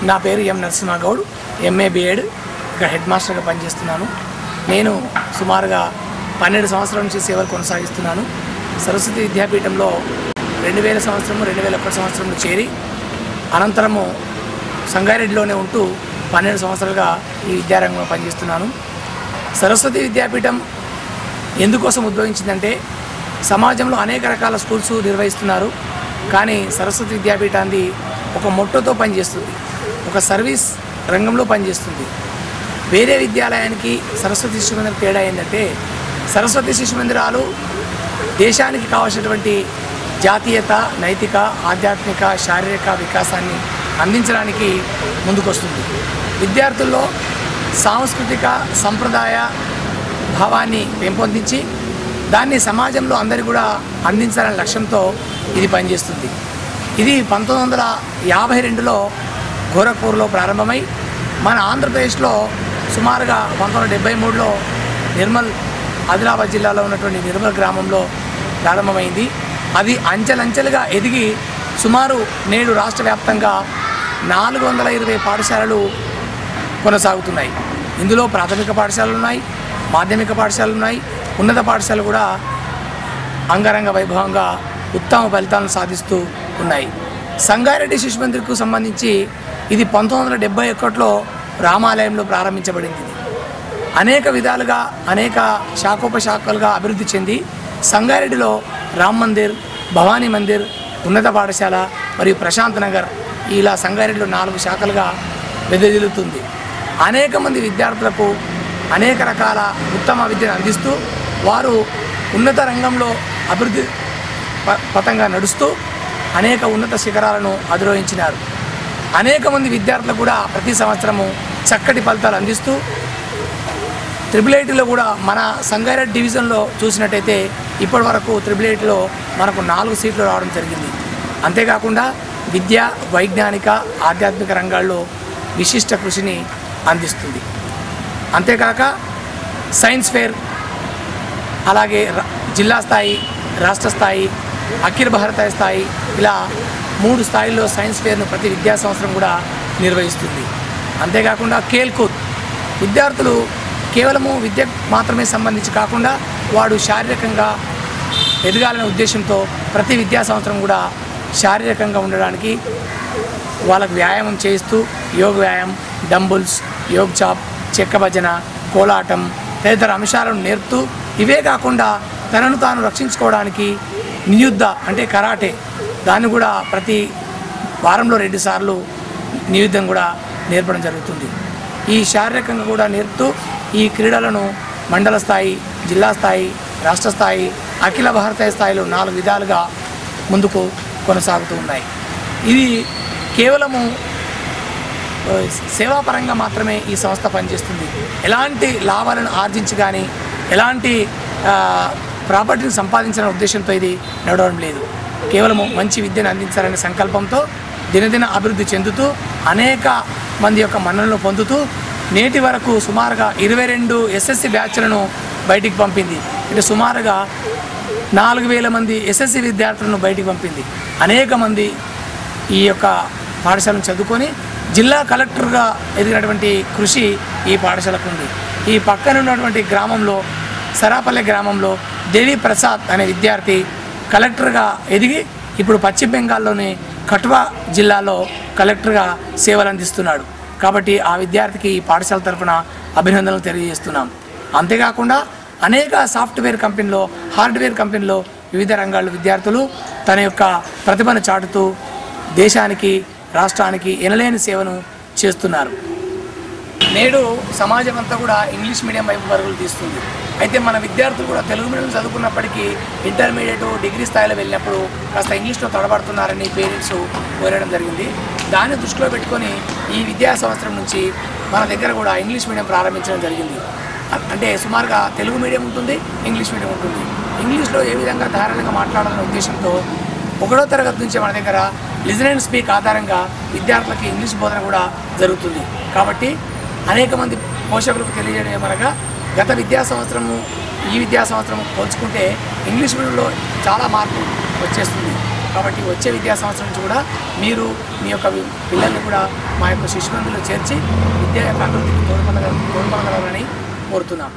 నా పేరు ఎం Narasimha Goud, MA BEd, ఇక్కడ హెడ్ మాస్టర్గా పనిచేస్తున్నాను. నేను సుమారుగా 12 సంవత్సరాల నుంచి సేవలు కొనసాగిస్తున్నాను. సరస్వతి విద్యాపీఠంలో 2000 సంవత్సరము 2001 సంవత్సరంలో చేరి అనంతరము సంగారెడ్డిలోనే ఉంటూ 12 సంవత్సరాలుగా ఈ విద్యారంగంలో పనిచేస్తున్నాను. సరస్వతి విద్యాపీఠం ఎందుకోసం ఉద్భవించిందంటే, సమాజంలో అనేక రకాల స్కూల్స్ నిర్వహిస్తున్నారు, కానీ సరస్వతి విద్యాపీఠాన్ని ఒక మొట్టతో పనిచేస్తుంది, ఒక సర్వీస్ రంగంలో పనిచేస్తుంది. వేరే విద్యాలయానికి సరస్వతి శిశు మందిరం తేడా ఏంటంటే, సరస్వతి శిశు మందిరాలు దేశానికి కావాల్సినటువంటి జాతీయత, నైతిక, ఆధ్యాత్మిక, శారీరక వికాసాన్ని అందించడానికి ముందుకొస్తుంది. విద్యార్థుల్లో సాంస్కృతిక సంప్రదాయ భావాన్ని పెంపొందించి దాన్ని సమాజంలో అందరికీ కూడా అందించాలనే లక్ష్యంతో ఇది పనిచేస్తుంది. ఇది 1952లో గోరఖ్పూర్లో ప్రారంభమై మన ఆంధ్రప్రదేశ్లో సుమారుగా 1973లో నిర్మల్, ఆదిలాబాద్ జిల్లాలో ఉన్నటువంటి నిర్మల్ గ్రామంలో ప్రారంభమైంది. అది అంచెలంచెలుగా ఎదిగి సుమారు నేడు రాష్ట్ర వ్యాప్తంగా 420 పాఠశాలలు కొనసాగుతున్నాయి. ఇందులో ప్రాథమిక పాఠశాలలు ఉన్నాయి, మాధ్యమిక పాఠశాలలు ఉన్నాయి, ఉన్నత పాఠశాలలు కూడా అంగరంగ వైభవంగా ఉత్తమ ఫలితాలను సాధిస్తూ ఉన్నాయి. సంగారెడ్డి శిశు మందిర్కు సంబంధించి ఇది 1971లో రామాలయంలో ప్రారంభించబడింది. అనేక విధాలుగా అనేక శాఖోపశాఖలుగా అభివృద్ధి చెంది సంగారెడ్డిలో రామ్ మందిర్, భవానీ మందిర్, ఉన్నత పాఠశాల మరియు ప్రశాంత్ నగర్, ఇలా సంగారెడ్డిలో 4 శాఖలుగా వెదజల్లుతుంది. అనేక మంది విద్యార్థులకు అనేక రకాల ఉత్తమ విద్యను అందిస్తూ వారు ఉన్నత రంగంలో అభివృద్ధి పథంగా నడుస్తూ అనేక ఉన్నత శిఖరాలను అధిరోహించినారు. అనేక మంది విద్యార్థులకు కూడా ప్రతి సంవత్సరము చక్కటి ఫలితాలు అందిస్తూ IIITలో కూడా మన సంగారెడ్డి డివిజన్లో చూసినట్టయితే ఇప్పటి వరకు IIITలో మనకు 4 సీట్లు రావడం జరిగింది. అంతేకాకుండా విద్య, వైజ్ఞానిక, ఆధ్యాత్మిక రంగాల్లో విశిష్ట కృషిని అందిస్తుంది. అంతేకాక సైన్స్ ఫేర్, అలాగే జిల్లా స్థాయి, రాష్ట్ర స్థాయి, అఖిల భారత స్థాయి, ఇలా 3 స్థాయిల్లో సైన్స్ ఫేర్ను ప్రతి విద్యా సంవత్సరం కూడా నిర్వహిస్తుంది. అంతేకాకుండా ఖేల్కూద్, విద్యార్థులు కేవలము విద్య మాత్రమే సంబంధించి కాకుండా వాడు శారీరకంగా ఎదగాలనే ఉద్దేశంతో ప్రతి విద్యా సంవత్సరం కూడా శారీరకంగా ఉండడానికి వాళ్ళకు వ్యాయామం చేయిస్తూ యోగ వ్యాయామం, డంబుల్స్, యోగ్ చాప్, చెక్క భజన, కోలాటం తదితర అంశాలను నేర్పుతూ, ఇవే కాకుండా తనను తాను రక్షించుకోవడానికి నియుద్ధ అంటే కరాటే, దాన్ని కూడా ప్రతి వారంలో 2 సార్లు నియుద్ధం కూడా నేర్పడం జరుగుతుంది. ఈ శారీరకంగా కూడా నేర్పుతూ ఈ క్రీడలను మండల స్థాయి, జిల్లా స్థాయి, రాష్ట్ర స్థాయి, అఖిల భారతీయ స్థాయిలో 4 విధాలుగా ముందుకు కొనసాగుతూ ఉన్నాయి. ఇది కేవలము సేవాపరంగా మాత్రమే ఈ సంస్థ పనిచేస్తుంది. ఎలాంటి లాభాలను ఆర్జించి కానీ ఎలాంటి ప్రాపర్టీని సంపాదించాలనే ఉద్దేశంతో ఇది నడవడం లేదు. కేవలము మంచి విద్యను అందించాలనే సంకల్పంతో దినదిన అభివృద్ధి చెందుతూ అనేక మంది యొక్క మన్ననలు పొందుతూ నేటి వరకు సుమారుగా 22 SSC బ్యాచ్లను బయటికి పంపింది. అంటే సుమారుగా 4000 మంది SSC విద్యార్థులను బయటికి పంపింది. అనేక మంది ఈ యొక్క పాఠశాలను చదువుకొని జిల్లా కలెక్టర్గా ఎదిగినటువంటి కృషి ఈ పాఠశాలకు ఉంది. ఈ పక్కన ఉన్నటువంటి గ్రామంలో, సరాపల్లె గ్రామంలో దేవి ప్రసాద్ అనే విద్యార్థి కలెక్టర్గా ఎదిగి ఇప్పుడు పశ్చిమ బెంగాల్లోని కఠువా జిల్లాలో కలెక్టర్గా సేవలు అందిస్తున్నాడు. కాబట్టి ఆ విద్యార్థికి ఈ పాఠశాల తరఫున అభినందనలు తెలియజేస్తున్నాం. అంతేకాకుండా అనేక సాఫ్ట్వేర్ కంపెనీలో, హార్డ్వేర్ కంపెనీలో వివిధ రంగాల్లో విద్యార్థులు తన యొక్క ప్రతిభను చాటుతూ దేశానికి, రాష్ట్రానికి ఎనలేని సేవను చేస్తున్నారు. నేడు సమాజం అంతా కూడా ఇంగ్లీష్ మీడియం వైపు పరుగులు తీస్తుంది. అయితే మన విద్యార్థులు కూడా తెలుగు మీడియం చదువుకున్నప్పటికీ ఇంటర్మీడియట్, డిగ్రీ స్థాయిలో వెళ్ళినప్పుడు కాస్త ఇంగ్లీష్లో తడబడుతున్నారని పేరెంట్స్ కోరడం జరిగింది. దాన్ని దృష్టిలో పెట్టుకొని ఈ విద్యా సంవత్సరం నుంచి మన దగ్గర కూడా ఇంగ్లీష్ మీడియం ప్రారంభించడం జరిగింది. అంటే సుమారుగా తెలుగు మీడియం ఉంటుంది, ఇంగ్లీష్ మీడియం ఉంటుంది. ఇంగ్లీష్లో ఏ విధంగా ధారాళంగా మాట్లాడాలనే ఉద్దేశంతో 1వ తరగతి నుంచి మన దగ్గర లిజన్ అండ్ స్పీక్ ఆధారంగా విద్యార్థులకి ఇంగ్లీష్ బోధన కూడా జరుగుతుంది. కాబట్టి అనేక మంది పోషకులకు తెలియజేయడం ఏమనగా, గత విద్యా సంవత్సరము ఈ విద్యా సంవత్సరం పోల్చుకుంటే ఇంగ్లీష్ మీడియంలో చాలా మార్పు వచ్చేస్తుంది. కాబట్టి వచ్చే విద్యా సంవత్సరం నుంచి కూడా మీరు మీ యొక్క పిల్లల్ని కూడా మా యొక్క శిశు మందిలో చేర్చి విద్య యొక్క అభివృద్ధికి తోడ్పడగలరని కోరుతున్నాం.